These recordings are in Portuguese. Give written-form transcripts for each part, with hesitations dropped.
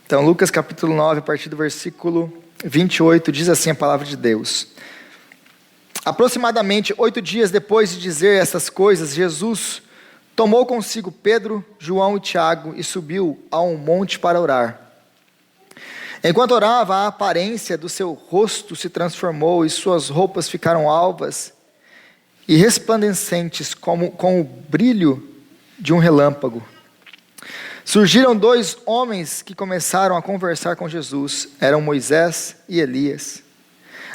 Então, Lucas capítulo 9, a partir do versículo 28, diz assim a palavra de Deus. Aproximadamente 8 dias depois de dizer essas coisas, Jesus tomou consigo Pedro, João e Tiago e subiu a um monte para orar. Enquanto orava, a aparência do seu rosto se transformou e suas roupas ficaram alvas e resplandecentes com o brilho de um relâmpago. Surgiram 2 homens que começaram a conversar com Jesus. Eram Moisés e Elias.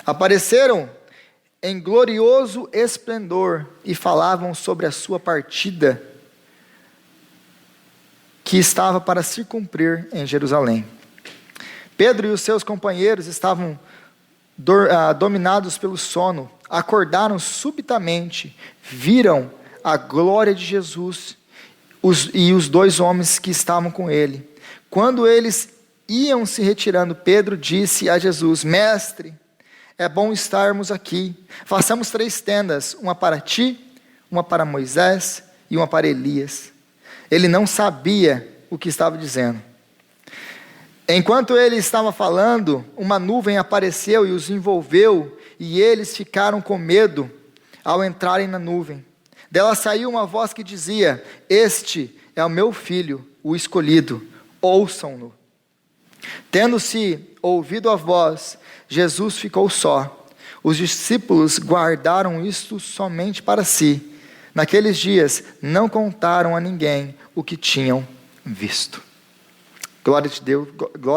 Apareceram em glorioso esplendor e falavam sobre a sua partida que estava para se cumprir em Jerusalém. Pedro e os seus companheiros estavam dominados pelo sono. Acordaram subitamente, viram a glória de Jesus e os 2 homens que estavam com ele. Quando eles iam se retirando, Pedro disse a Jesus: Mestre, é bom estarmos aqui. Façamos 3 tendas, uma para ti, uma para Moisés e uma para Elias. Ele não sabia o que estava dizendo. Enquanto ele estava falando, uma nuvem apareceu e os envolveu, e eles ficaram com medo ao entrarem na nuvem. Dela saiu uma voz que dizia: Este é o meu filho, o escolhido, ouçam-no. Tendo-se ouvido a voz, Jesus ficou só. Os discípulos guardaram isto somente para si. Naqueles dias não contaram a ninguém o que tinham visto. Glória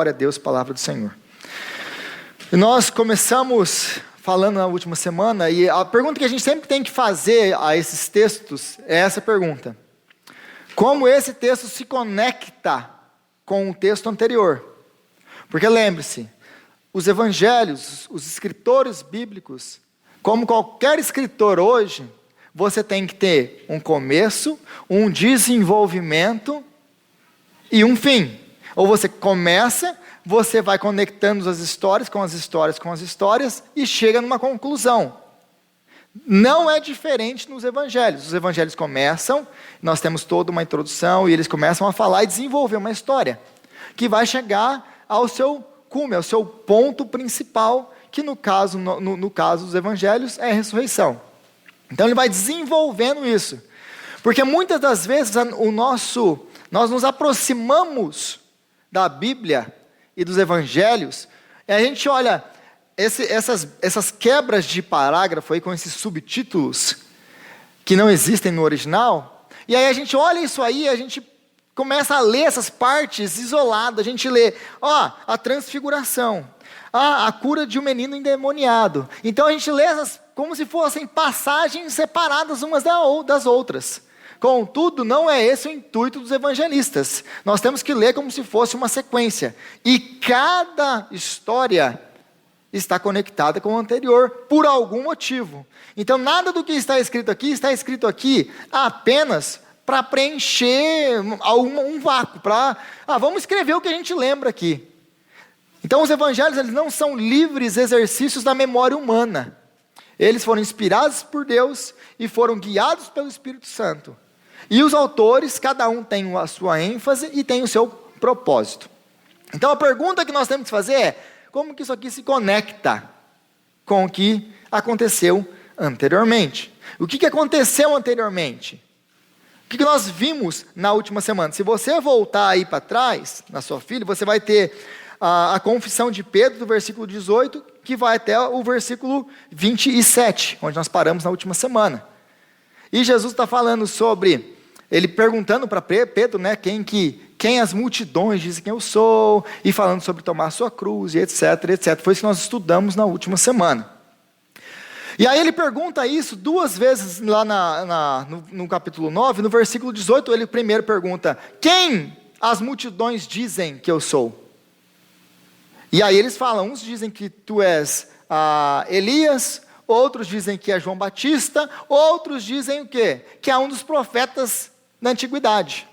a Deus, palavra do Senhor. E nós começamos falando na última semana, e a pergunta que a gente sempre tem que fazer a esses textos é essa pergunta: como esse texto se conecta com o texto anterior? Porque lembre-se, os evangelhos, os escritores bíblicos, como qualquer escritor hoje, você tem que ter um começo, um desenvolvimento e um fim. Ou você começa, você vai conectando as histórias com as histórias com as histórias e chega numa conclusão. Não é diferente nos evangelhos. Os evangelhos começam, nós temos toda uma introdução e eles começam a falar e desenvolver uma história que vai chegar ao seu cume, ao seu ponto principal, que no caso dos evangelhos é a ressurreição. Então ele vai desenvolvendo isso. Porque muitas das vezes nós nos aproximamos da Bíblia e dos evangelhos, e a gente olha essas quebras de parágrafo aí com esses subtítulos que não existem no original, e aí a gente olha isso aí, a gente começa a ler essas partes isoladas, a gente lê, a transfiguração, a cura de um menino endemoniado. Então a gente lê essas como se fossem passagens separadas umas das outras. Contudo, não é esse o intuito dos evangelistas. Nós temos que ler como se fosse uma sequência. E cada história está conectada com a anterior, por algum motivo. Então, nada do que está escrito aqui apenas para preencher um vácuo. Vamos escrever o que a gente lembra aqui. Então, os evangelhos eles não são livres exercícios da memória humana. Eles foram inspirados por Deus e foram guiados pelo Espírito Santo. E os autores, cada um tem a sua ênfase e tem o seu propósito. Então a pergunta que nós temos que fazer é: como que isso aqui se conecta com o que aconteceu anteriormente? O que aconteceu anteriormente? O que nós vimos na última semana? Se você voltar aí para trás, na sua filha, você vai ter a confissão de Pedro, do versículo 18, que vai até o versículo 27, onde nós paramos na última semana. E Jesus está falando sobre, ele perguntando para Pedro, né, quem as multidões dizem que eu sou, e falando sobre tomar sua cruz, e etc, etc. Foi isso que nós estudamos na última semana. E aí ele pergunta isso 2 vezes lá no capítulo 9, no versículo 18, ele primeiro pergunta: quem as multidões dizem que eu sou? E aí eles falam, uns dizem que tu és Elias, outros dizem que é João Batista, outros dizem o quê? Que é um dos profetas da antiguidade.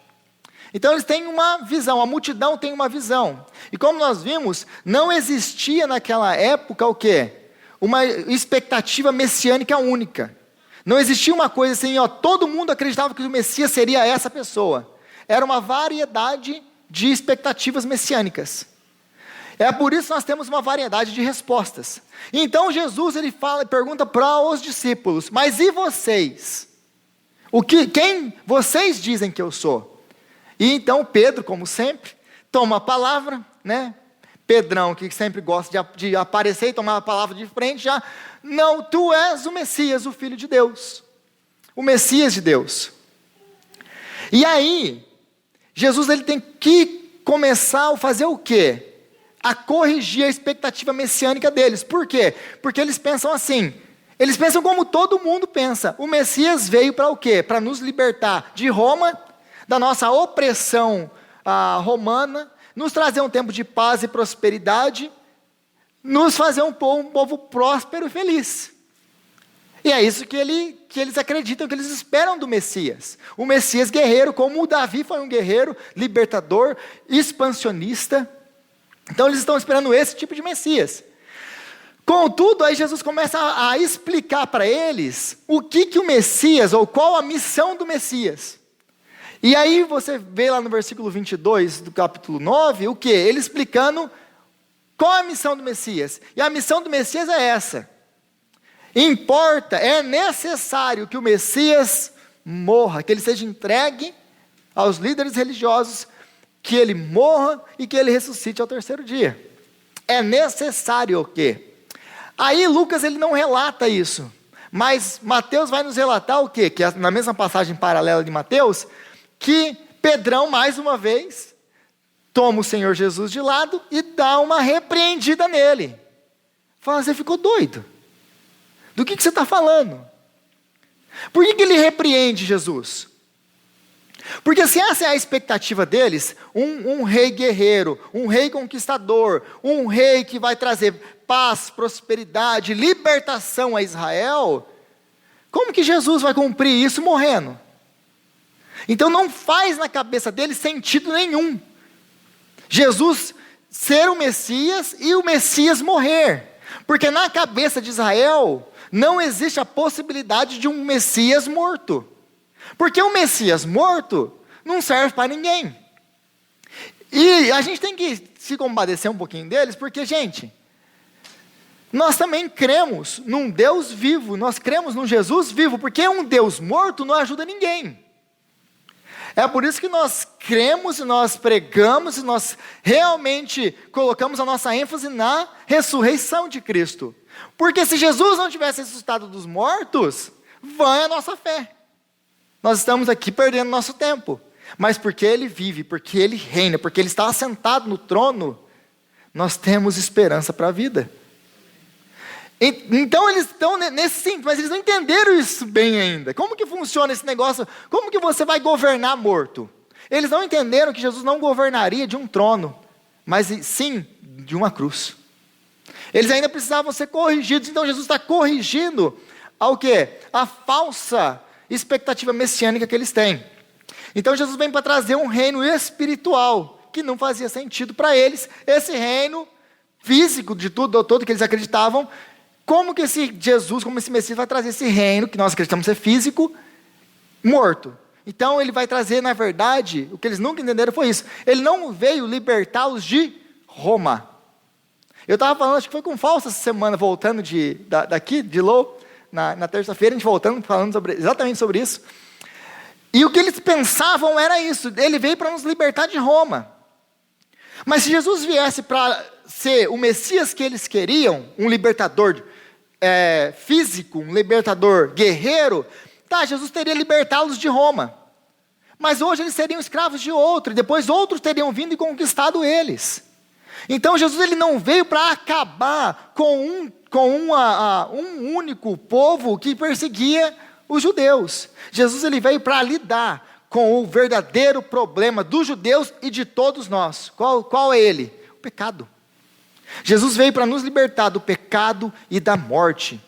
Então eles têm uma visão, a multidão tem uma visão. E como nós vimos, não existia naquela época o quê? Uma expectativa messiânica única. Não existia uma coisa assim, todo mundo acreditava que o Messias seria essa pessoa. Era uma variedade de expectativas messiânicas. É por isso que nós temos uma variedade de respostas. Então Jesus ele pergunta para os discípulos: mas e vocês? Quem vocês dizem que eu sou? E então Pedro, como sempre, toma a palavra, né? Pedrão, que sempre gosta de aparecer e tomar a palavra de frente, já: não, tu és o Messias, o Filho de Deus, o Messias de Deus. E aí, Jesus ele tem que começar a fazer o quê? A corrigir a expectativa messiânica deles. Por quê? Porque eles pensam assim, eles pensam como todo mundo pensa: o Messias veio para o quê? Para nos libertar de Roma, da nossa opressão romana, nos trazer um tempo de paz e prosperidade, nos fazer um povo próspero e feliz. E é isso que eles acreditam, que eles esperam do Messias. O Messias guerreiro, como o Davi foi um guerreiro, libertador, expansionista. Então eles estão esperando esse tipo de Messias. Contudo, aí Jesus começa a explicar para eles o que o Messias, ou qual a missão do Messias. E aí você vê lá no versículo 22 do capítulo 9, o quê? Ele explicando qual a missão do Messias. E a missão do Messias é essa: é necessário que o Messias morra, que ele seja entregue aos líderes religiosos, que ele morra e que ele ressuscite ao terceiro dia. É necessário o quê? Aí Lucas ele não relata isso, mas Mateus vai nos relatar o quê? Que na mesma passagem paralela de Mateus, que Pedrão mais uma vez toma o Senhor Jesus de lado e dá uma repreendida nele. Fala: você ficou doido? Do que você está falando? Por que ele repreende Jesus? Porque se essa é a expectativa deles, um rei guerreiro, um rei conquistador, um rei que vai trazer paz, prosperidade, libertação a Israel, como que Jesus vai cumprir isso morrendo? Então não faz na cabeça deles sentido nenhum Jesus ser o Messias e o Messias morrer, porque na cabeça de Israel não existe a possibilidade de um Messias morto. Porque o Messias morto não serve para ninguém. E a gente tem que se compadecer um pouquinho deles, porque, gente, nós também cremos num Deus vivo, nós cremos num Jesus vivo, porque um Deus morto não ajuda ninguém. É por isso que nós cremos e nós pregamos e nós realmente colocamos a nossa ênfase na ressurreição de Cristo. Porque se Jesus não tivesse ressuscitado dos mortos, vã é a nossa fé. Nós estamos aqui perdendo nosso tempo. Mas porque Ele vive, porque Ele reina, porque Ele está assentado no trono, nós temos esperança para a vida. Então eles estão nesse sentido, mas eles não entenderam isso bem ainda. Como que funciona esse negócio? Como que você vai governar morto? Eles não entenderam que Jesus não governaria de um trono, mas sim de uma cruz. Eles ainda precisavam ser corrigidos, então Jesus está corrigindo ao quê? A falsa expectativa messiânica que eles têm. Então Jesus vem para trazer um reino espiritual, que não fazia sentido para eles, esse reino físico de todo que eles acreditavam. Como que esse Jesus, como esse Messias vai trazer esse reino, que nós acreditamos ser físico, morto? Então ele vai trazer, na verdade, o que eles nunca entenderam foi isso. Ele não veio libertá-los de Roma. Eu estava falando, acho que foi com falsa essa semana, voltando daqui, de Lowell, na terça-feira, a gente voltando, falando exatamente sobre isso. E o que eles pensavam era isso: ele veio para nos libertar de Roma. Mas se Jesus viesse para ser o Messias que eles queriam, um libertador físico, um libertador guerreiro, Jesus teria libertá-los de Roma. Mas hoje eles seriam escravos de outro, e depois outros teriam vindo e conquistado eles. Então Jesus ele não veio para acabar com um único povo que perseguia os judeus. Jesus ele veio para lidar com o verdadeiro problema dos judeus e de todos nós. Qual é ele? O pecado. Jesus veio para nos libertar do pecado e da morte.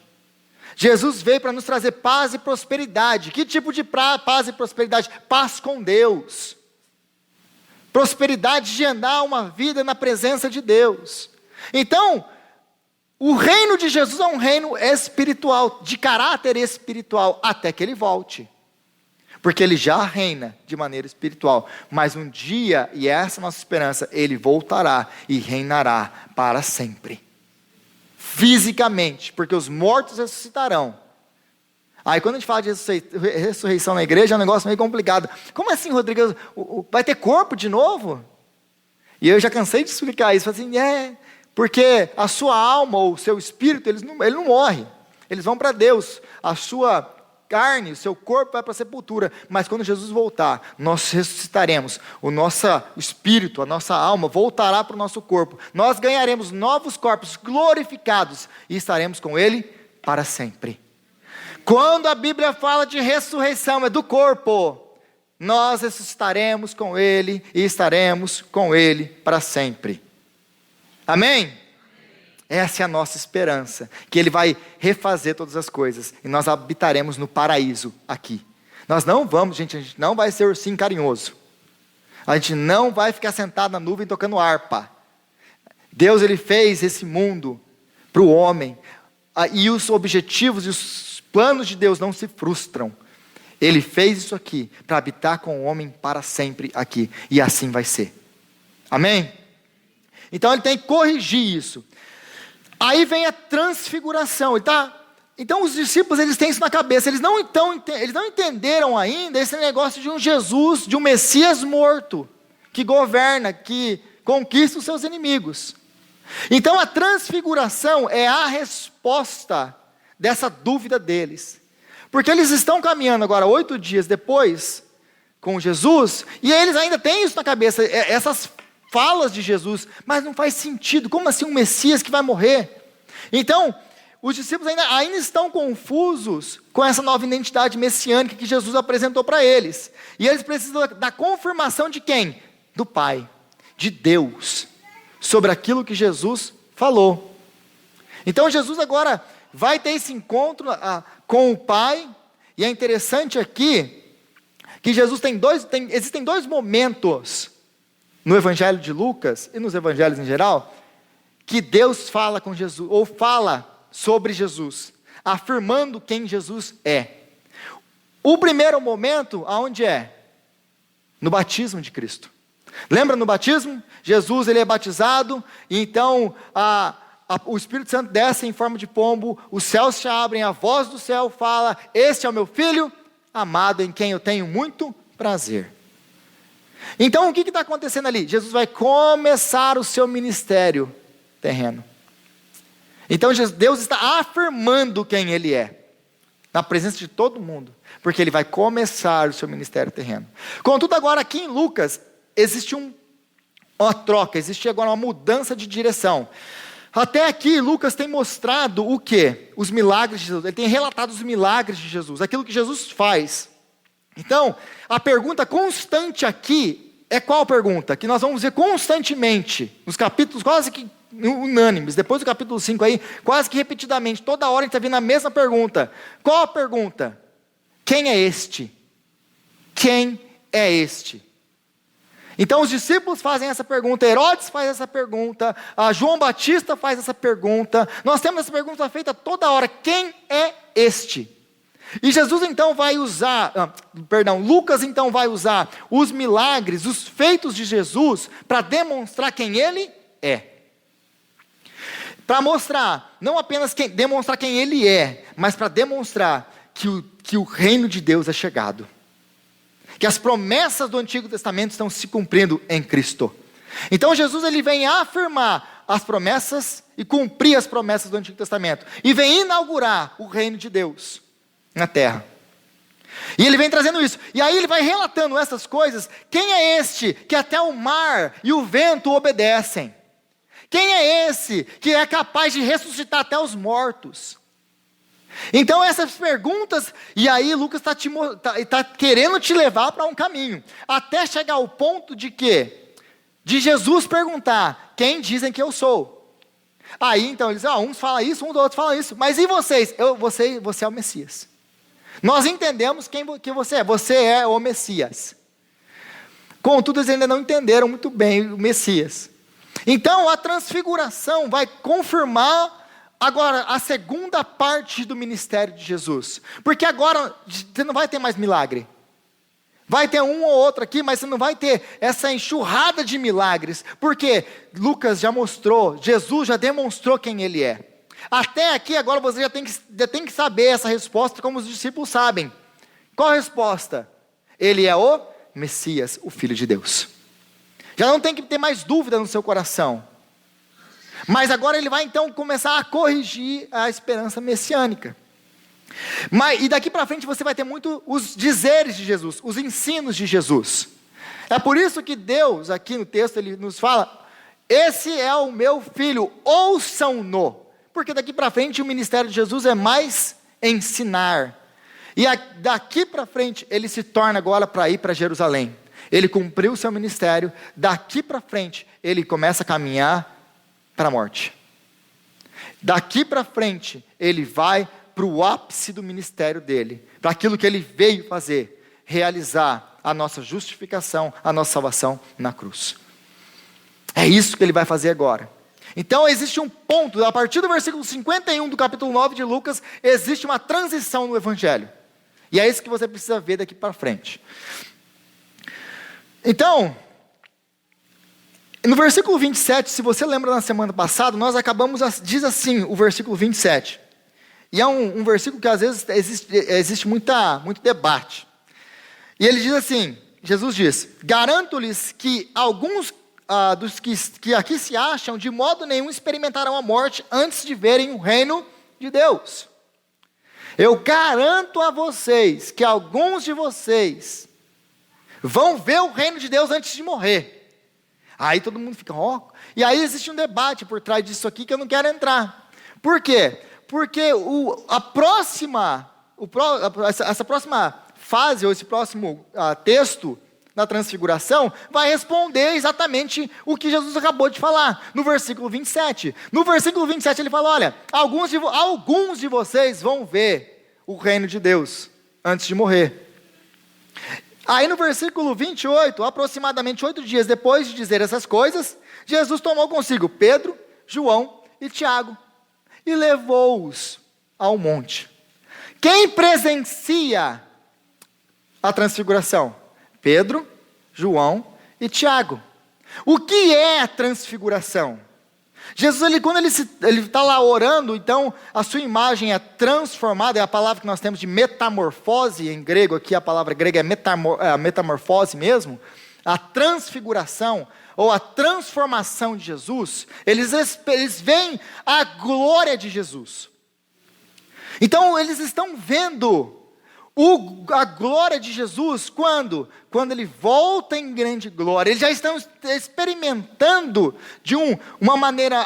Jesus veio para nos trazer paz e prosperidade. Que tipo de paz e prosperidade? Paz com Deus. Prosperidade de andar uma vida na presença de Deus. Então, o reino de Jesus é um reino espiritual, de caráter espiritual, até que Ele volte. porque Ele já reina de maneira espiritual, mas um dia, e essa é a nossa esperança, Ele voltará e reinará para sempre, fisicamente, porque os mortos ressuscitarão. Aí quando a gente fala de ressurreição na igreja, é um negócio meio complicado. Como assim, Rodrigo? Vai ter corpo de novo? E eu já cansei de explicar isso, assim, porque a sua alma ou o seu espírito, ele não morre, eles vão para Deus, a sua carne, o seu corpo vai para a sepultura, mas quando Jesus voltar, nós ressuscitaremos, o nosso espírito, a nossa alma voltará para o nosso corpo, nós ganharemos novos corpos glorificados e estaremos com Ele para sempre. Quando a Bíblia fala de ressurreição, é do corpo, nós ressuscitaremos com Ele e estaremos com Ele para sempre. Amém? Essa é a nossa esperança, que Ele vai refazer todas as coisas, e nós habitaremos no paraíso aqui. Nós não vamos, gente, a gente não vai ser ursinho carinhoso, a gente não vai ficar sentado na nuvem tocando harpa. Deus, Ele fez esse mundo para o homem, e os objetivos e os planos de Deus não se frustram. Ele fez isso aqui, para habitar com o homem para sempre aqui, e assim vai ser. Amém? Então Ele tem que corrigir isso. Aí vem a transfiguração. Então os discípulos, eles têm isso na cabeça. Eles não entenderam ainda esse negócio de um Jesus, de um Messias morto, que governa, que conquista os seus inimigos. Então a transfiguração é a resposta dessa dúvida deles. Porque eles estão caminhando agora 8 dias depois com Jesus, e eles ainda têm isso na cabeça, essas falas de Jesus, mas não faz sentido. Como assim um Messias que vai morrer? Então, os discípulos ainda estão confusos com essa nova identidade messiânica que Jesus apresentou para eles. E eles precisam da confirmação de quem? Do Pai, de Deus, sobre aquilo que Jesus falou. Então Jesus agora vai ter esse encontro com o Pai, e é interessante aqui, que Jesus existem 2 momentos, no Evangelho de Lucas, e nos Evangelhos em geral, que Deus fala com Jesus, ou fala sobre Jesus, afirmando quem Jesus é. O primeiro momento, aonde é? No batismo de Cristo. Lembra no batismo? Jesus, ele é batizado, e então o Espírito Santo desce em forma de pombo, os céus se abrem, a voz do céu fala: este é o meu Filho amado, em quem eu tenho muito prazer. Então o que está acontecendo ali? Jesus vai começar o seu ministério terreno. Então Deus está afirmando quem Ele é, na presença de todo mundo, porque Ele vai começar o seu ministério terreno. Contudo, agora aqui em Lucas, existe uma troca, existe agora uma mudança de direção. Até aqui Lucas tem mostrado o quê? Os milagres de Jesus, ele tem relatado os milagres de Jesus, aquilo que Jesus faz. Então, a pergunta constante aqui é qual pergunta? Que nós vamos ver constantemente, nos capítulos quase que unânimes, depois do capítulo 5 aí, quase que repetidamente, toda hora a gente está vendo a mesma pergunta. Qual a pergunta? Quem é este? Quem é este? Então os discípulos fazem essa pergunta, Herodes faz essa pergunta, João Batista faz essa pergunta, nós temos essa pergunta feita toda hora: quem é este? E Jesus então vai Lucas então vai usar os milagres, os feitos de Jesus, para demonstrar quem Ele é. Para mostrar, não apenas demonstrar quem Ele é, mas para demonstrar que o reino de Deus é chegado. Que as promessas do Antigo Testamento estão se cumprindo em Cristo. Então Jesus, ele vem afirmar as promessas e cumprir as promessas do Antigo Testamento. E vem inaugurar o reino de Deus na terra. E ele vem trazendo isso. E aí ele vai relatando essas coisas. Quem é este que até o mar e o vento obedecem? Quem é esse que é capaz de ressuscitar até os mortos? Então essas perguntas, e aí Lucas está querendo te levar para um caminho, até chegar ao ponto de quê? De Jesus perguntar: quem dizem que eu sou? Aí então eles dizem: uns falam isso, outro fala isso, mas e vocês? Você é o Messias. Nós entendemos que você é o Messias. Contudo, eles ainda não entenderam muito bem o Messias. Então a transfiguração vai confirmar agora a segunda parte do ministério de Jesus, porque agora você não vai ter mais milagre, Vai ter um ou outro aqui, mas você não vai ter essa enxurrada de milagres. Porque Lucas já mostrou, Jesus já demonstrou quem Ele é. Até aqui, agora você já tem que saber essa resposta, como os discípulos sabem. Qual a resposta? Ele é o Messias, o Filho de Deus. Já não tem que ter mais dúvida no seu coração. Mas agora ele vai então começar a corrigir a esperança messiânica. E daqui para frente você vai ter muito os dizeres de Jesus, os ensinos de Jesus. É por isso que Deus, aqui no texto, Ele nos fala: esse é o meu filho, ouçam-no. Porque daqui para frente o ministério de Jesus é mais ensinar. E daqui para frente ele se torna agora para ir para Jerusalém. Ele cumpriu o seu ministério, daqui para frente ele começa a caminhar para a morte. Daqui para frente ele vai para o ápice do ministério dele, para aquilo que ele veio fazer, realizar a nossa justificação, a nossa salvação na cruz. É isso que ele vai fazer agora. Então existe um ponto, a partir do versículo 51 do capítulo 9 de Lucas, existe uma transição no evangelho. E é isso que você precisa ver daqui para frente. Então, no versículo 27, se você lembra na semana passada, nós acabamos, diz assim o versículo 27. E é um versículo que às vezes existe muito debate. E ele diz assim, Jesus diz: garanto-lhes que alguns dos que aqui se acham, de modo nenhum experimentarão a morte antes de verem o reino de Deus. Eu garanto a vocês que alguns de vocês vão ver o reino de Deus antes de morrer. Aí todo mundo fica, e aí existe um debate por trás disso aqui que eu não quero entrar. Por quê? Porque essa próxima fase, ou esse próximo texto da transfiguração, vai responder exatamente o que Jesus acabou de falar, no versículo 27. No versículo 27 ele fala: olha, alguns de vocês vão ver o reino de Deus antes de morrer. Aí no versículo 28, aproximadamente 8 dias depois de dizer essas coisas, Jesus tomou consigo Pedro, João e Tiago, e levou-os ao monte. Quem presencia a transfiguração? Pedro, João e Tiago. O que é a transfiguração? Jesus, quando ele está lá orando, então a sua imagem é transformada, é a palavra que nós temos de metamorfose em grego, aqui a palavra grega é metamorfose mesmo, a transfiguração, ou a transformação de Jesus, eles veem a glória de Jesus. Então eles estão vendo a glória de Jesus quando ele volta em grande glória. Eles já estão experimentando de uma maneira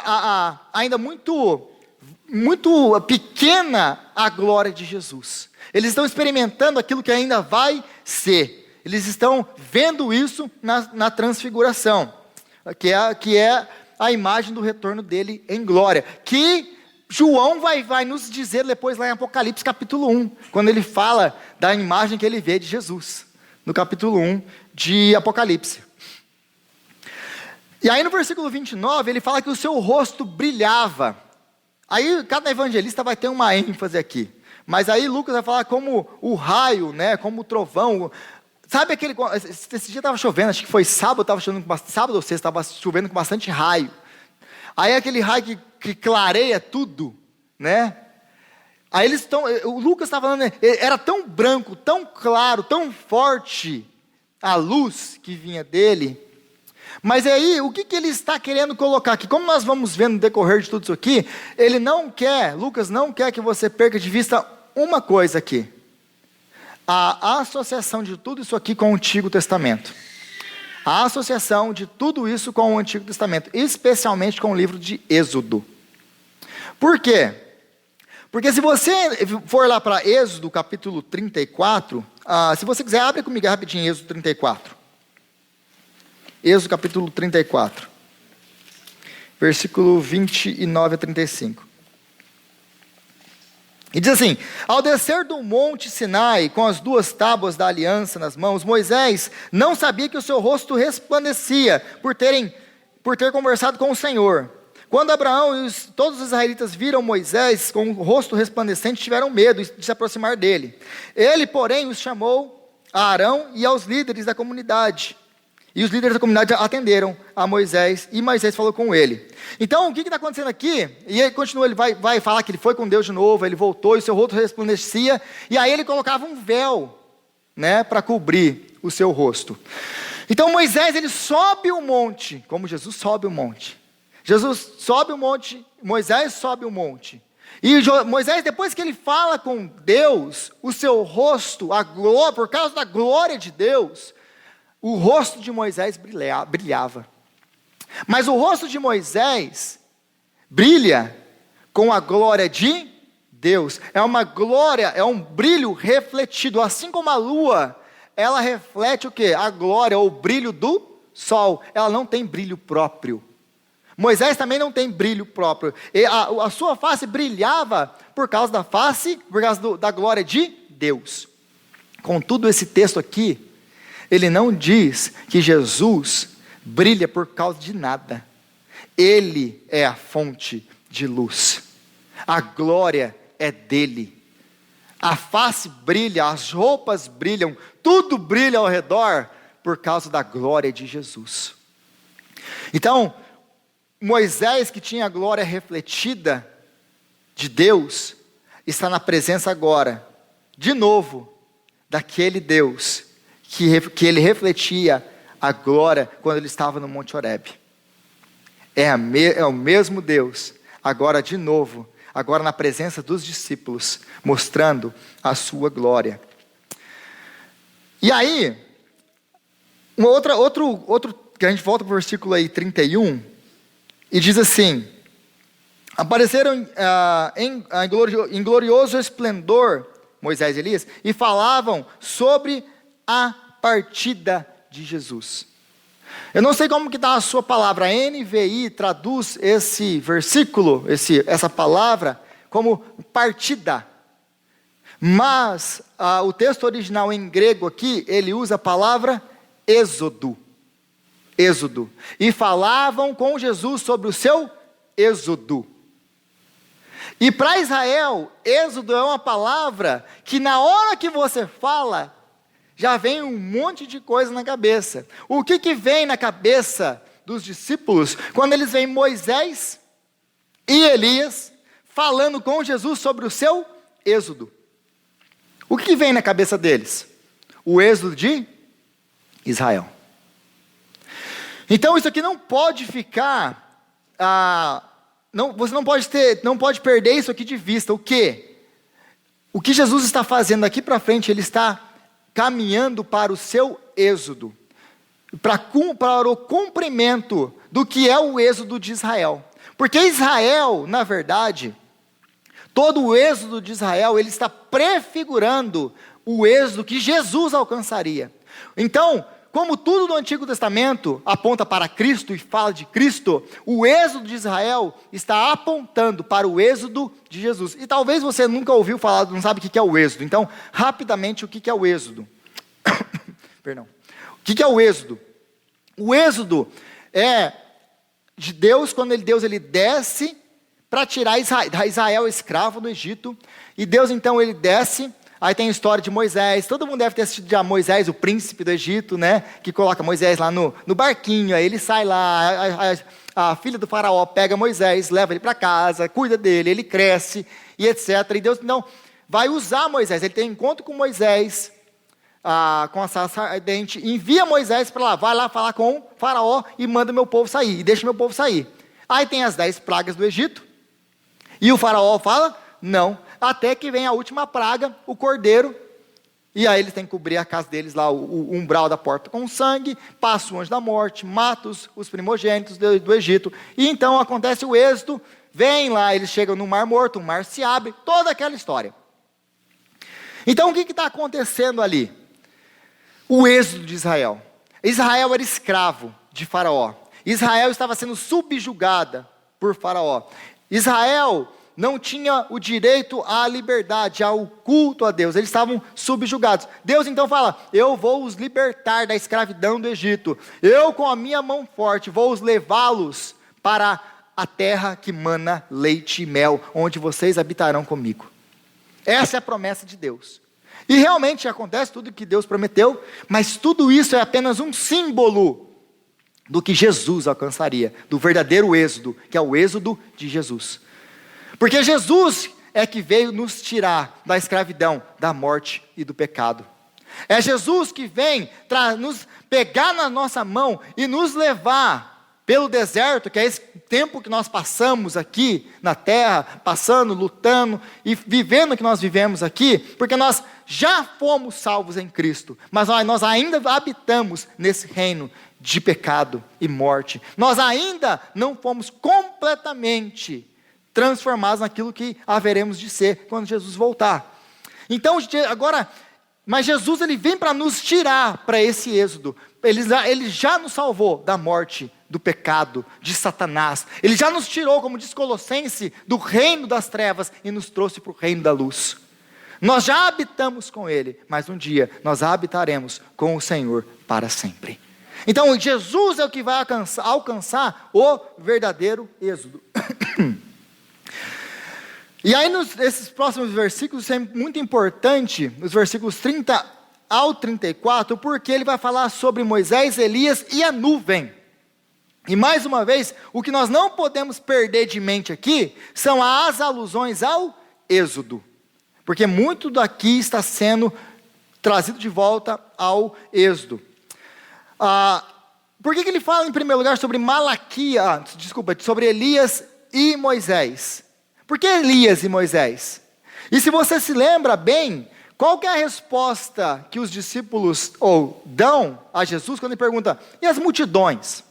ainda muito pequena a glória de Jesus. Eles estão experimentando aquilo que ainda vai ser. Eles estão vendo isso na transfiguração, que é a imagem do retorno dele em glória, que João vai nos dizer depois lá em Apocalipse capítulo 1, quando ele fala da imagem que ele vê de Jesus, no capítulo 1 de Apocalipse. E aí no versículo 29, ele fala que o seu rosto brilhava. Aí cada evangelista vai ter uma ênfase aqui, mas aí Lucas vai falar como o raio, né, como o trovão. Sabe esse dia estava chovendo, acho que foi sábado ou sexta, estava chovendo com bastante raio. Aí aquele raio que clareia tudo, né? Aí o Lucas estava falando, né? Era tão branco, tão claro, tão forte a luz que vinha dele. Mas aí, o que ele está querendo colocar aqui? Como nós vamos ver no decorrer de tudo isso aqui, Lucas não quer que você perca de vista uma coisa aqui: a associação de tudo isso aqui com o Antigo Testamento. A associação de tudo isso com o Antigo Testamento, especialmente com o livro de Êxodo. Por quê? Porque se você for lá para Êxodo capítulo 34, se você quiser, abre comigo rapidinho Êxodo 34. Êxodo capítulo 34, versículo 29 a 35. E diz assim: ao descer do monte Sinai, com as 2 tábuas da aliança nas mãos, Moisés não sabia que o seu rosto resplandecia, por ter conversado com o Senhor. Quando Abraão e todos os israelitas viram Moisés com o rosto resplandecente, tiveram medo de se aproximar dele. Ele, porém, os chamou a Arão e aos líderes da comunidade. E os líderes da comunidade atenderam a Moisés, e Moisés falou com ele. Então, o que está acontecendo aqui? E ele continua, ele vai falar que ele foi com Deus de novo, ele voltou, e seu rosto resplandecia, e aí ele colocava um véu, né, para cobrir o seu rosto. Então, Moisés, ele sobe o monte, como Jesus sobe o monte. Jesus sobe o monte, Moisés sobe o monte. E Moisés, depois que ele fala com Deus, o seu rosto, a glória, por causa da glória de Deus, o rosto de Moisés brilhava. Mas o rosto de Moisés brilha com a glória de Deus. É uma glória, é um brilho refletido. Assim como a lua, ela reflete o quê? A glória, o brilho do sol. Ela não tem brilho próprio. Moisés também não tem brilho próprio. E a sua face brilhava por causa da face, por causa da glória de Deus. Contudo, esse texto aqui, ele não diz que Jesus brilha por causa de nada. Ele é a fonte de luz. A glória é dele. A face brilha, as roupas brilham, tudo brilha ao redor por causa da glória de Jesus. Então, Moisés, que tinha a glória refletida de Deus, está na presença agora, de novo, daquele Deus que ele refletia a glória quando ele estava no Monte Horebe. É o mesmo Deus, agora de novo, agora na presença dos discípulos, mostrando a sua glória. E aí, outro que a gente volta para o versículo aí 31, e diz assim: apareceram em glorioso esplendor, Moisés e Elias, e falavam sobre a partida de Jesus. Eu não sei como que está a sua palavra. A NVI traduz esse versículo, essa palavra, como partida. Mas o texto original em grego aqui, ele usa a palavra êxodo. Êxodo. E falavam com Jesus sobre o seu êxodo. E para Israel, êxodo é uma palavra que na hora que você fala, já vem um monte de coisa na cabeça. O que vem na cabeça dos discípulos quando eles veem Moisés e Elias falando com Jesus sobre o seu êxodo? O que vem na cabeça deles? O êxodo de Israel. Então isso aqui não pode ficar, você não pode perder isso aqui de vista. O quê? O que Jesus está fazendo daqui para frente, ele está caminhando para o seu êxodo, para o cumprimento do que é o êxodo de Israel. Porque Israel, na verdade, todo o êxodo de Israel, ele está prefigurando o êxodo que Jesus alcançaria. Então, como tudo no Antigo Testamento aponta para Cristo e fala de Cristo, o êxodo de Israel está apontando para o êxodo de Jesus. E talvez você nunca ouviu falar, não sabe o que é o êxodo. Então, rapidamente, o que é o êxodo? Perdão. O que é o êxodo? O êxodo é de Deus, quando Deus desce para tirar Israel escravo do Egito. E Deus então ele desce. Aí tem a história de Moisés, todo mundo deve ter assistido já Moisés, o príncipe do Egito, né? Que coloca Moisés lá no barquinho, aí ele sai lá, a filha do faraó pega Moisés, leva ele para casa, cuida dele, ele cresce e etc. E Deus então vai usar Moisés, ele tem um encontro com Moisés, com a sarça ardente, envia Moisés para lá, vai lá falar com o faraó e manda meu povo sair, e deixa meu povo sair. Aí tem as 10 pragas do Egito, e o faraó fala, não. Até que vem a última praga, o cordeiro, e aí eles têm que cobrir a casa deles lá, o umbral da porta com sangue, passa o anjo da morte, mata os primogênitos do Egito, e então acontece o êxodo, vem lá, eles chegam no Mar Morto, o mar se abre, toda aquela história. Então o que está acontecendo ali? O êxodo de Israel. Israel era escravo de Faraó, Israel estava sendo subjugada por Faraó, Israel não tinha o direito à liberdade, ao culto a Deus, eles estavam subjugados. Deus então fala, eu vou os libertar da escravidão do Egito, eu com a minha mão forte vou os levá-los para a terra que mana leite e mel, onde vocês habitarão comigo. Essa é a promessa de Deus. E realmente acontece tudo o que Deus prometeu, mas tudo isso é apenas um símbolo do que Jesus alcançaria, do verdadeiro êxodo, que é o êxodo de Jesus. Porque Jesus é que veio nos tirar da escravidão, da morte e do pecado. É Jesus que vem nos pegar na nossa mão e nos levar pelo deserto, que é esse tempo que nós passamos aqui na terra, passando, lutando e vivendo o que nós vivemos aqui, porque nós já fomos salvos em Cristo, mas nós ainda habitamos nesse reino de pecado e morte. Nós ainda não fomos completamente transformados naquilo que haveremos de ser quando Jesus voltar. Então, agora, mas Jesus ele vem para nos tirar para esse êxodo. Ele já nos salvou da morte, do pecado, de Satanás. Ele já nos tirou, como diz Colossenses, do reino das trevas e nos trouxe para o reino da luz. Nós já habitamos com Ele, mas um dia nós habitaremos com o Senhor para sempre. Então Jesus é o que vai alcançar o verdadeiro êxodo. E aí nesses próximos versículos, isso é muito importante, nos versículos 30 ao 34, porque ele vai falar sobre Moisés, Elias e a nuvem. E mais uma vez, o que nós não podemos perder de mente aqui, são as alusões ao êxodo. Porque muito daqui está sendo trazido de volta ao êxodo. Por que ele fala em primeiro lugar sobre sobre Elias e Moisés? Por que Elias e Moisés? E se você se lembra bem, qual que é a resposta que os discípulos dão a Jesus quando ele pergunta, e as multidões?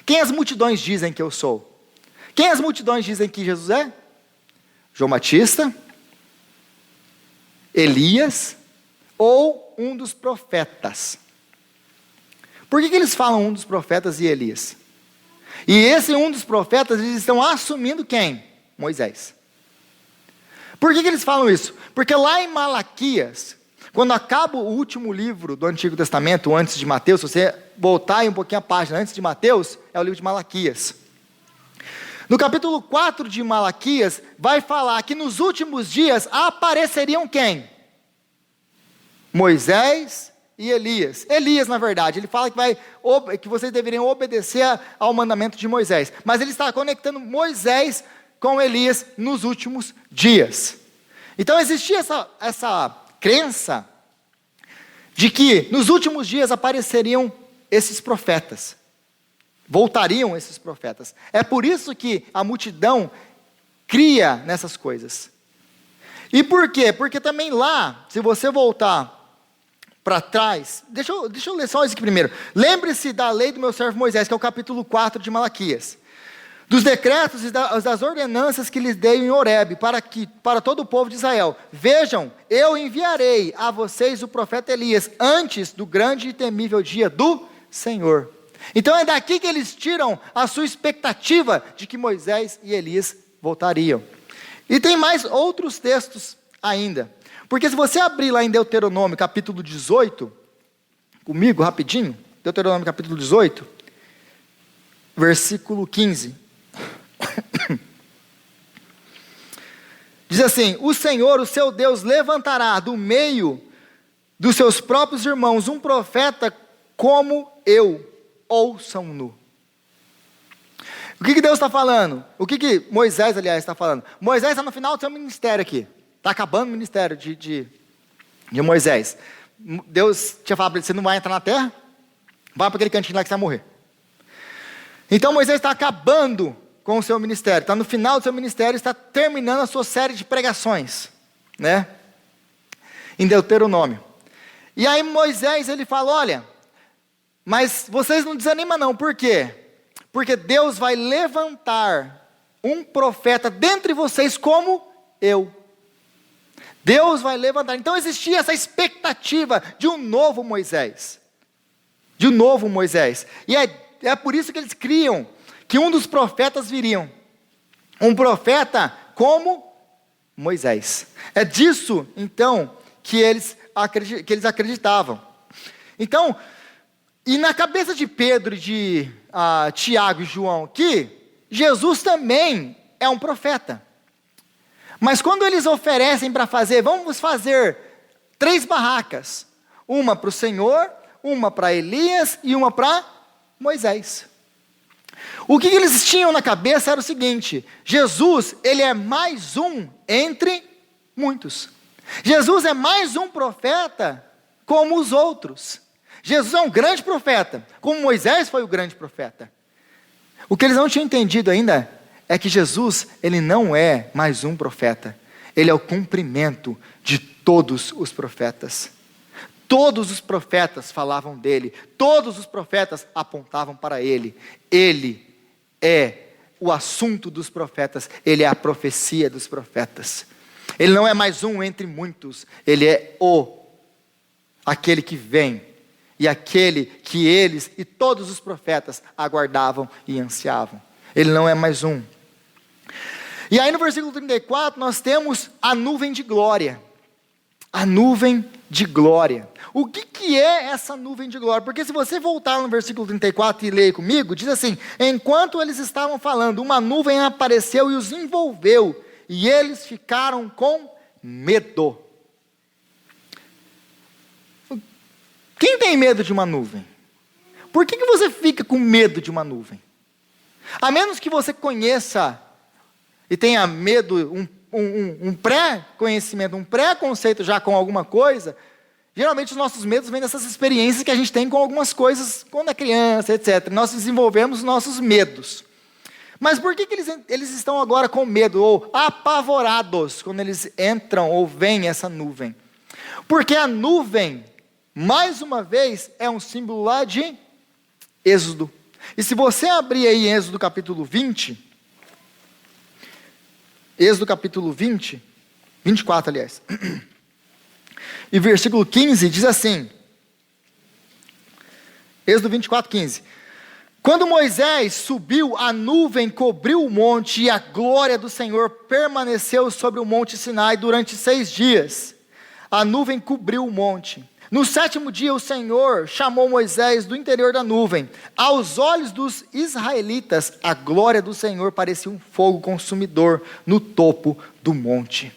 Quem as multidões dizem que eu sou? Quem as multidões dizem que Jesus é? João Batista, Elias ou um dos profetas? Por que eles falam um dos profetas e Elias? E esse um dos profetas, eles estão assumindo quem? Moisés. Por que eles falam isso? Porque lá em Malaquias, quando acaba o último livro do Antigo Testamento, antes de Mateus, se você voltar aí um pouquinho a página, antes de Mateus, é o livro de Malaquias. No capítulo 4 de Malaquias, vai falar que nos últimos dias apareceriam quem? Moisés e Elias. Elias, na verdade, ele fala que vocês deveriam obedecer ao mandamento de Moisés. Mas ele está conectando Moisés com Elias nos últimos dias. Então existia essa crença de que nos últimos dias apareceriam esses profetas. Voltariam esses profetas. É por isso que a multidão cria nessas coisas. E por quê? Porque também lá, se você voltar para trás, deixa eu ler só isso aqui primeiro. Lembre-se da lei do meu servo Moisés, que é o capítulo 4 de Malaquias. Dos decretos e das ordenanças que lhes dei em Horebe, para todo o povo de Israel. Vejam, eu enviarei a vocês o profeta Elias, antes do grande e temível dia do Senhor. Então é daqui que eles tiram a sua expectativa de que Moisés e Elias voltariam. E tem mais outros textos ainda. Porque se você abrir lá em Deuteronômio capítulo 18, comigo rapidinho, Deuteronômio capítulo 18, versículo 15. Diz assim: o Senhor, o seu Deus, levantará do meio dos seus próprios irmãos um profeta como eu, ouçam-no. O que Deus está falando? O que Moisés, aliás, está falando? Moisés está no final do seu ministério aqui. Está acabando o ministério de Moisés. Deus tinha falado para ele: você não vai entrar na terra? Vai para aquele cantinho lá que você vai morrer. Então Moisés está acabando com o seu ministério, está no final do seu ministério, está terminando a sua série de pregações, né? Em Deuteronômio. E aí Moisés, ele fala: olha, mas vocês não desanimam não, por quê? Porque Deus vai levantar um profeta dentre vocês como eu. Deus vai levantar. Então existia essa expectativa de um novo Moisés. De um novo Moisés. E é por isso que eles criam que um dos profetas viriam. Um profeta como Moisés. É disso, então, que eles acreditavam. Então, e na cabeça de Pedro e de Tiago e João aqui, Jesus também é um profeta. Mas quando eles oferecem para fazer, vamos fazer 3 barracas. Uma para o Senhor, uma para Elias e uma para Moisés. O que eles tinham na cabeça era o seguinte: Jesus, ele é mais um entre muitos. Jesus é mais um profeta como os outros. Jesus é um grande profeta, como Moisés foi o grande profeta. O que eles não tinham entendido ainda é que Jesus, ele não é mais um profeta. Ele é o cumprimento de todos os profetas. Todos os profetas falavam dele. Todos os profetas apontavam para ele. Ele é o assunto dos profetas. Ele é a profecia dos profetas. Ele não é mais um entre muitos. Ele é aquele que vem. E aquele que eles e todos os profetas aguardavam e ansiavam. Ele não é mais um. E aí no versículo 34 nós temos a nuvem de glória. A nuvem de glória. O que é essa nuvem de glória? Porque se você voltar no versículo 34 e ler comigo, diz assim: enquanto eles estavam falando, uma nuvem apareceu e os envolveu, e eles ficaram com medo. Quem tem medo de uma nuvem? Por que você fica com medo de uma nuvem? A menos que você conheça e tenha medo, um pré-conhecimento, um pré-conceito já com alguma coisa. Geralmente os nossos medos vêm dessas experiências que a gente tem com algumas coisas quando é criança, etc. Nós desenvolvemos nossos medos. Mas por que eles estão agora com medo ou apavorados quando eles entram ou veem essa nuvem? Porque a nuvem, mais uma vez, é um símbolo lá de Êxodo. E se você abrir aí Êxodo capítulo 20, Êxodo capítulo 20, 24 aliás, e versículo 15 diz assim, Êxodo 24, 15. Quando Moisés subiu, a nuvem cobriu o monte e a glória do Senhor permaneceu sobre o monte Sinai durante 6 dias. A nuvem cobriu o monte. No 7º dia o Senhor chamou Moisés do interior da nuvem. Aos olhos dos israelitas, a glória do Senhor parecia um fogo consumidor no topo do monte.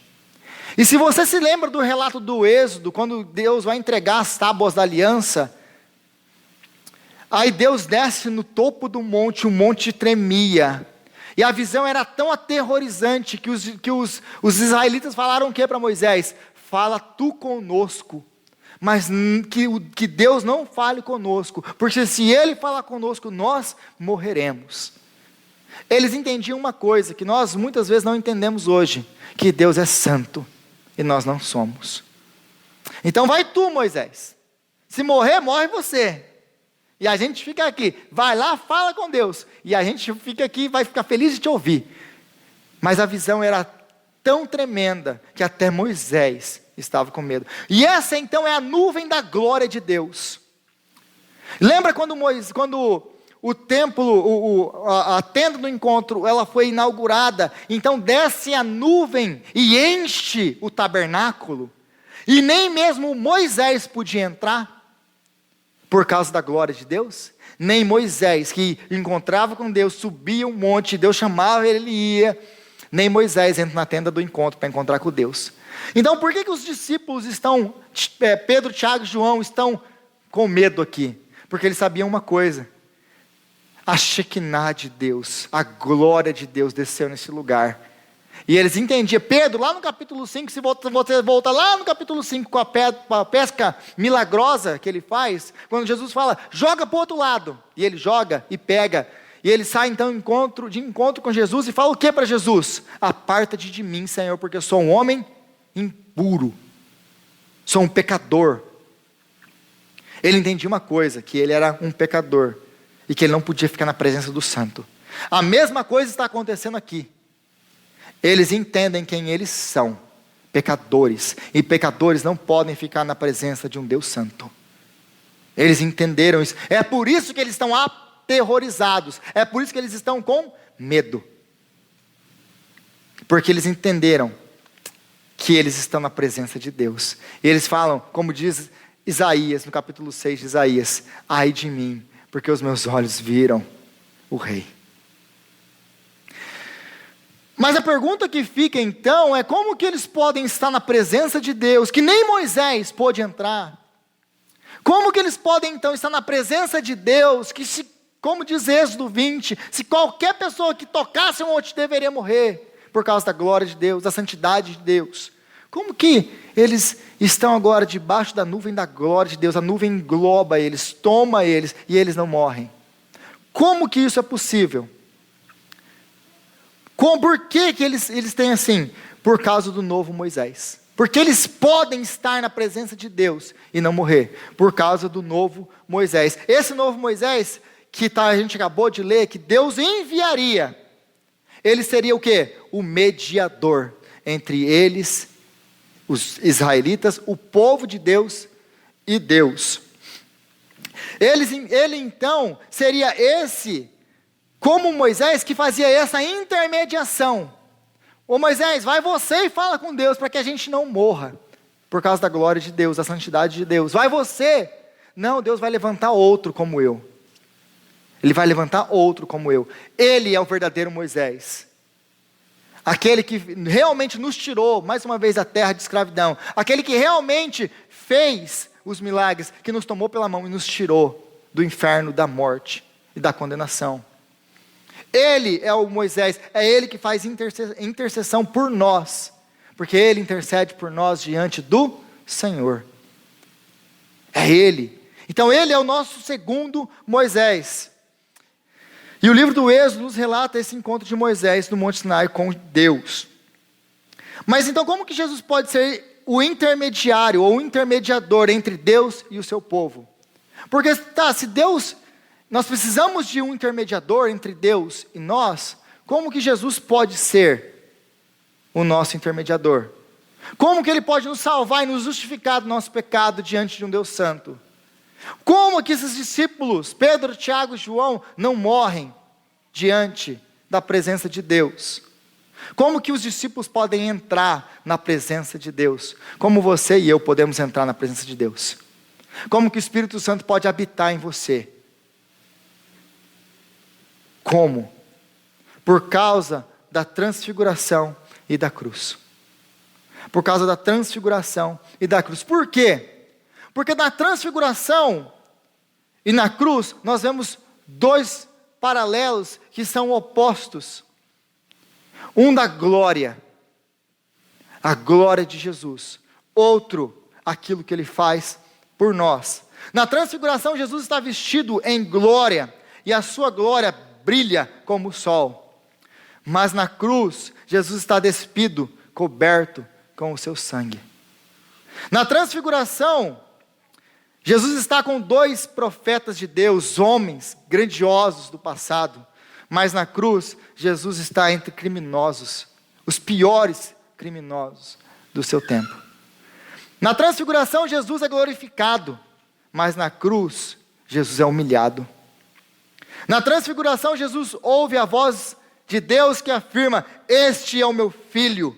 E se você se lembra do relato do Êxodo, quando Deus vai entregar as tábuas da aliança, aí Deus desce no topo do monte, o monte tremia. E a visão era tão aterrorizante que os israelitas falaram o que para Moisés? Fala tu conosco. Mas que Deus não fale conosco, porque se Ele falar conosco, nós morreremos. Eles entendiam uma coisa, que nós muitas vezes não entendemos hoje, que Deus é santo, e nós não somos. Então vai tu, Moisés, se morrer, morre você, e a gente fica aqui, vai lá, fala com Deus, e a gente fica aqui, vai ficar feliz de te ouvir. Mas a visão era tão tremenda, que até Moisés estava com medo. E essa então é a nuvem da glória de Deus. Lembra quando o templo, a tenda do encontro, ela foi inaugurada, então desce a nuvem e enche o tabernáculo, e nem mesmo Moisés podia entrar, por causa da glória de Deus. Nem Moisés, que encontrava com Deus, subia um monte, Deus chamava, ele ia. Nem Moisés entra na tenda do encontro para encontrar com Deus. Então por que os discípulos estão, Pedro, Tiago e João estão com medo aqui? Porque eles sabiam uma coisa: a Shekinah de Deus, a glória de Deus desceu nesse lugar. E eles entendiam. Pedro, lá no capítulo 5, se você volta lá no capítulo 5 com a pesca milagrosa que ele faz, quando Jesus fala, joga para o outro lado, e ele joga e pega, e ele sai então de encontro com Jesus e fala o que para Jesus? Aparta-te de mim, Senhor, porque eu sou um homem impuro, sou um pecador. Ele entendia uma coisa, que ele era um pecador, e que ele não podia ficar na presença do santo. A mesma coisa está acontecendo aqui. Eles entendem quem eles são, pecadores, e pecadores não podem ficar na presença de um Deus santo. Eles entenderam isso, é por isso que eles estão aterrorizados, é por isso que eles estão com medo, porque eles entenderam que eles estão na presença de Deus, e eles falam, como diz Isaías, no capítulo 6 de Isaías, ai de mim, porque os meus olhos viram o Rei. Mas a pergunta que fica então é como que eles podem estar na presença de Deus, que nem Moisés pôde entrar? Como que eles podem então estar na presença de Deus, que se, como diz Êxodo 20, se qualquer pessoa que tocasse um monte deveria morrer, por causa da glória de Deus, da santidade de Deus? Como que eles estão agora debaixo da nuvem da glória de Deus? A nuvem engloba eles, toma eles, e eles não morrem. Como que isso é possível? Por que eles têm assim? Por causa do novo Moisés. Porque eles podem estar na presença de Deus e não morrer. Por causa do novo Moisés. Esse novo Moisés, a gente acabou de ler, que Deus enviaria. Ele seria o quê? O mediador entre eles, os israelitas, o povo de Deus e Deus. Ele então seria esse, como Moisés, que fazia essa intermediação. Ô Moisés, vai você e fala com Deus, para que a gente não morra, por causa da glória de Deus, da santidade de Deus. Vai você. Não, Deus vai levantar outro como eu. Ele vai levantar outro como eu. Ele é o verdadeiro Moisés. Aquele que realmente nos tirou, mais uma vez, da terra de escravidão. Aquele que realmente fez os milagres, que nos tomou pela mão e nos tirou do inferno, da morte e da condenação. Ele é o Moisés, é ele que faz intercessão por nós, porque ele intercede por nós diante do Senhor. É ele. Então ele é o nosso segundo Moisés. E o livro do Êxodo nos relata esse encontro de Moisés no Monte Sinai com Deus. Mas então como que Jesus pode ser o intermediário ou o intermediador entre Deus e o seu povo? Porque se Deus... Nós precisamos de um intermediador entre Deus e nós. Como que Jesus pode ser o nosso intermediador? Como que Ele pode nos salvar e nos justificar do nosso pecado diante de um Deus santo? Como que esses discípulos, Pedro, Tiago e João, não morrem diante da presença de Deus? Como que os discípulos podem entrar na presença de Deus? Como você e eu podemos entrar na presença de Deus? Como que o Espírito Santo pode habitar em você? Como? Por causa da transfiguração e da cruz. Por causa da transfiguração e da cruz. Por quê? Porque na transfiguração e na cruz, nós vemos dois paralelos que são opostos. Um da glória, a glória de Jesus. Outro, aquilo que Ele faz por nós. Na transfiguração, Jesus está vestido em glória, e a sua glória brilha como o sol. Mas na cruz, Jesus está despido, coberto com o seu sangue. Na transfiguração, Jesus está com dois profetas de Deus, homens grandiosos do passado. Mas na cruz, Jesus está entre criminosos, os piores criminosos do seu tempo. Na transfiguração, Jesus é glorificado, mas na cruz, Jesus é humilhado. Na transfiguração, Jesus ouve a voz de Deus que afirma: este é o meu filho.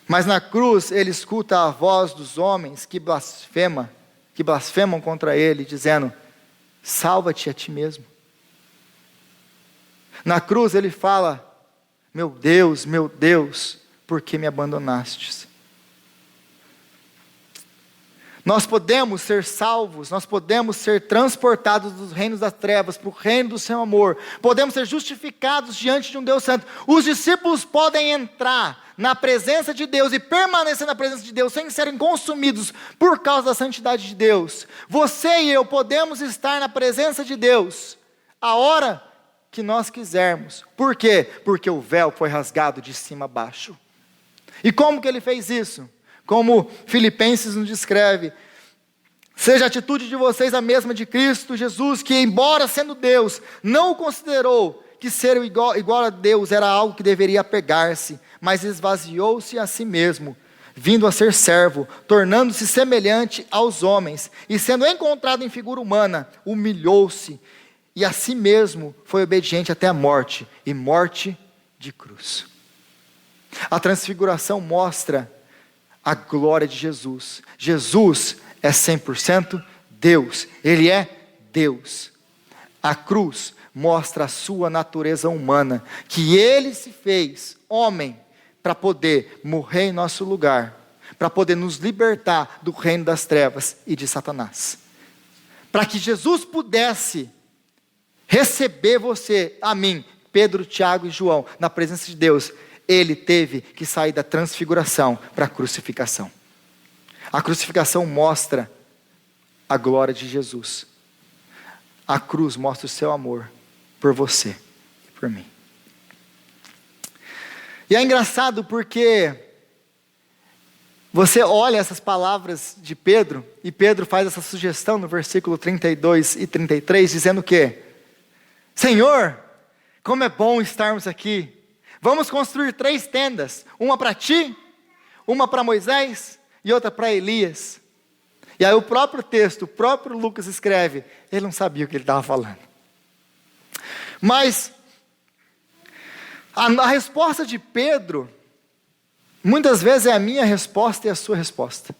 Mas na cruz, ele escuta a voz dos homens que blasfemam contra ele, dizendo: salva-te a ti mesmo. Na cruz ele fala: meu Deus, por que me abandonastes? Nós podemos ser salvos, nós podemos ser transportados dos reinos das trevas para o reino do seu amor. Podemos ser justificados diante de um Deus santo. Os discípulos podem entrar na presença de Deus e permanecer na presença de Deus sem serem consumidos por causa da santidade de Deus. Você e eu podemos estar na presença de Deus a hora que nós quisermos. Por quê? Porque o véu foi rasgado de cima a baixo. E como que ele fez isso? Como Filipenses nos descreve: seja a atitude de vocês a mesma de Cristo Jesus, que embora sendo Deus, não considerou que ser igual a Deus era algo que deveria apegar-se, mas esvaziou-se a si mesmo, vindo a ser servo, tornando-se semelhante aos homens, e sendo encontrado em figura humana, humilhou-se, e a si mesmo foi obediente até a morte, e morte de cruz. A transfiguração mostra a glória de Jesus. Jesus é 100% Deus. Ele é Deus. A cruz mostra a sua natureza humana, que Ele se fez homem para poder morrer em nosso lugar, para poder nos libertar do reino das trevas e de Satanás. Para que Jesus pudesse receber você, a mim, Pedro, Tiago e João, na presença de Deus, Ele teve que sair da transfiguração para a crucificação. A crucificação mostra a glória de Jesus. A cruz mostra o seu amor por você e por mim. E é engraçado porque você olha essas palavras de Pedro, e Pedro faz essa sugestão no versículo 32 e 33, dizendo o quê? Senhor, como é bom estarmos aqui. Vamos construir 3 tendas, uma para ti, uma para Moisés e outra para Elias. E aí o próprio texto, o próprio Lucas escreve, ele não sabia o que ele estava falando. Mas a resposta de Pedro, muitas vezes é a minha resposta e a sua resposta.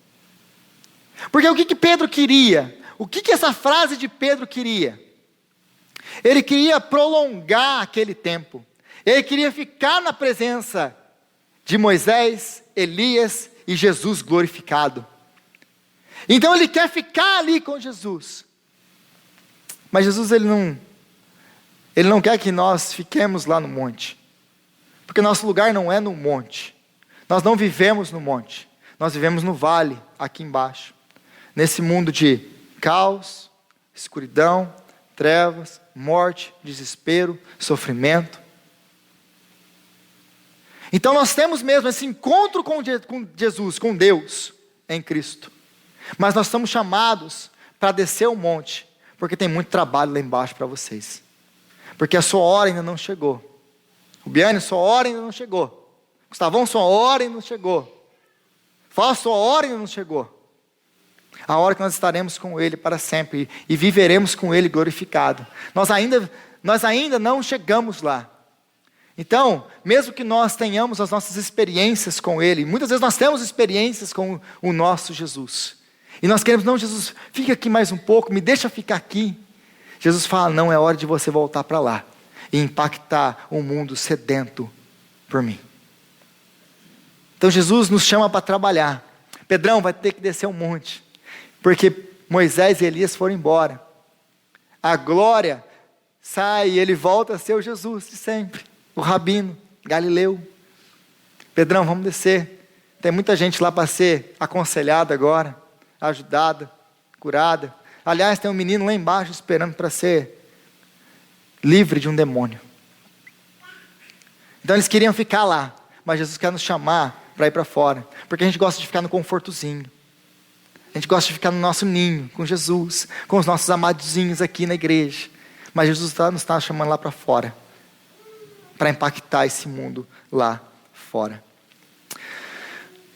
Porque o que Pedro queria? O que essa frase de Pedro queria? Ele queria prolongar aquele tempo. Ele queria ficar na presença de Moisés, Elias e Jesus glorificado. Então ele quer ficar ali com Jesus. Mas Jesus ele não quer que nós fiquemos lá no monte. Porque nosso lugar não é no monte. Nós não vivemos no monte. Nós vivemos no vale, aqui embaixo. Nesse mundo de caos, escuridão, trevas, morte, desespero, sofrimento. Então nós temos mesmo esse encontro com Jesus, com Deus, em Cristo. Mas nós estamos chamados para descer o monte, porque tem muito trabalho lá embaixo para vocês. Porque a sua hora ainda não chegou. Rubiane, sua hora ainda não chegou. Gustavão, sua hora ainda não chegou. Fausto, sua hora ainda não chegou. A hora que nós estaremos com Ele para sempre e viveremos com Ele glorificado. Nós ainda não chegamos lá. Então, mesmo que nós tenhamos as nossas experiências com Ele, muitas vezes nós temos experiências com o nosso Jesus. E nós queremos, não, Jesus, fica aqui mais um pouco, me deixa ficar aqui. Jesus fala, não, é hora de você voltar para lá e impactar um mundo sedento por mim. Então Jesus nos chama para trabalhar. Pedrão vai ter que descer um monte, porque Moisés e Elias foram embora. A glória sai e ele volta a ser o Jesus de sempre, o Rabino, Galileu. Pedrão, vamos descer. Tem muita gente lá para ser aconselhada agora, ajudada, curada. Aliás, tem um menino lá embaixo esperando para ser livre de um demônio. Então eles queriam ficar lá, mas Jesus quer nos chamar para ir para fora, porque a gente gosta de ficar no confortozinho. A gente gosta de ficar no nosso ninho, com Jesus, com os nossos amadinhos aqui na igreja. Mas Jesus nos está chamando lá para fora, para impactar esse mundo lá fora.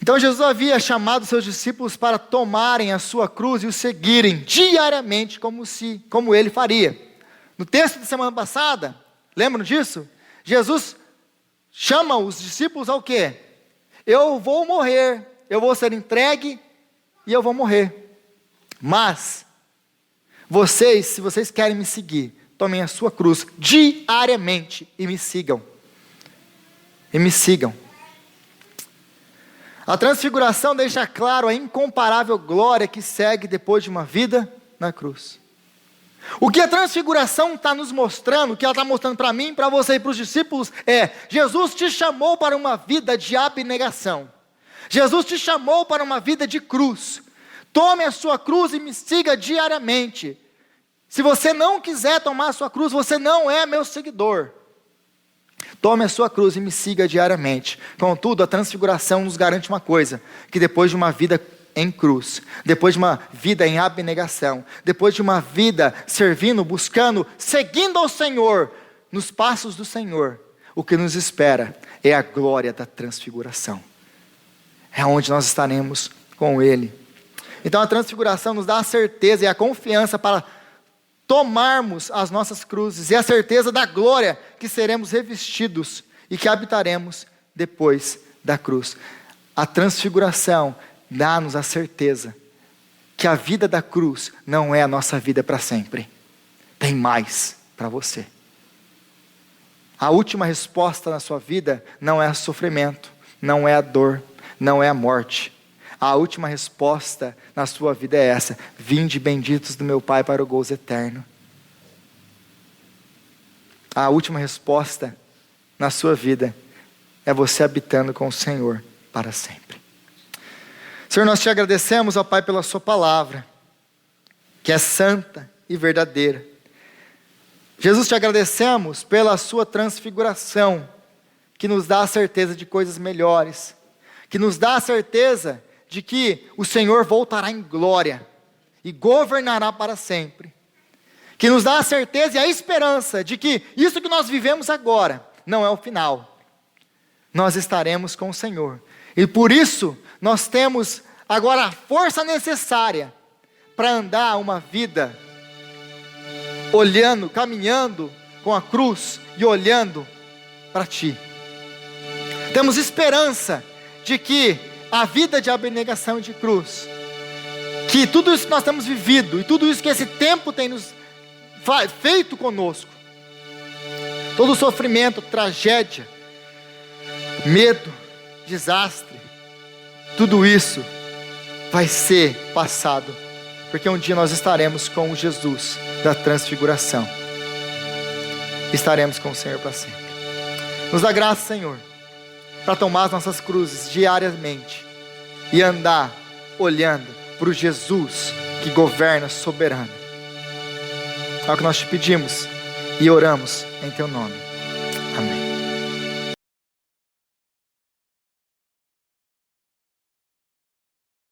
Então Jesus havia chamado seus discípulos para tomarem a sua cruz e o seguirem diariamente como ele faria. No texto da semana passada, lembram disso? Jesus chama os discípulos ao quê? Eu vou morrer, eu vou ser entregue e eu vou morrer. Mas, se vocês querem me seguir, tomem a sua cruz diariamente e me sigam. E me sigam. A transfiguração deixa claro a incomparável glória que segue depois de uma vida na cruz. O que a transfiguração está nos mostrando, o que ela está mostrando para mim, para você e para os discípulos, é: Jesus te chamou para uma vida de abnegação. Jesus te chamou para uma vida de cruz. Tome a sua cruz e me siga diariamente. Se você não quiser tomar a sua cruz, você não é meu seguidor. Tome a sua cruz e me siga diariamente. Contudo, a transfiguração nos garante uma coisa: que depois de uma vida em cruz, depois de uma vida em abnegação, depois de uma vida servindo, buscando, seguindo ao Senhor, nos passos do Senhor, o que nos espera é a glória da transfiguração. É onde nós estaremos com Ele. Então a transfiguração nos dá a certeza e a confiança para tomarmos as nossas cruzes, e a certeza da glória que seremos revestidos e que habitaremos depois da cruz. A transfiguração dá-nos a certeza que a vida da cruz não é a nossa vida para sempre. Tem mais para você. A última resposta na sua vida não é sofrimento, não é a dor, não é a morte. A última resposta na sua vida é essa: vinde benditos do meu Pai para o gozo eterno. A última resposta na sua vida é você habitando com o Senhor para sempre. Senhor, nós te agradecemos, ó Pai, pela sua palavra, que é santa e verdadeira. Jesus, te agradecemos pela sua transfiguração, que nos dá a certeza de coisas melhores, que nos dá a certeza de que o Senhor voltará em glória e governará para sempre, que nos dá a certeza e a esperança de que isso que nós vivemos agora não é o final. Nós estaremos com o Senhor, e por isso nós temos agora a força necessária para andar uma vida olhando, caminhando com a cruz e olhando para Ti. Temos esperança de que a vida de abnegação e de cruz, que tudo isso que nós temos vivido e tudo isso que esse tempo tem nos feito conosco, todo o sofrimento, tragédia, medo, desastre, tudo isso vai ser passado, porque um dia nós estaremos com Jesus da transfiguração, estaremos com o Senhor para sempre. Nos dá graça, Senhor, para tomar as nossas cruzes diariamente e andar olhando para o Jesus que governa soberano. É o que nós te pedimos e oramos em Teu nome.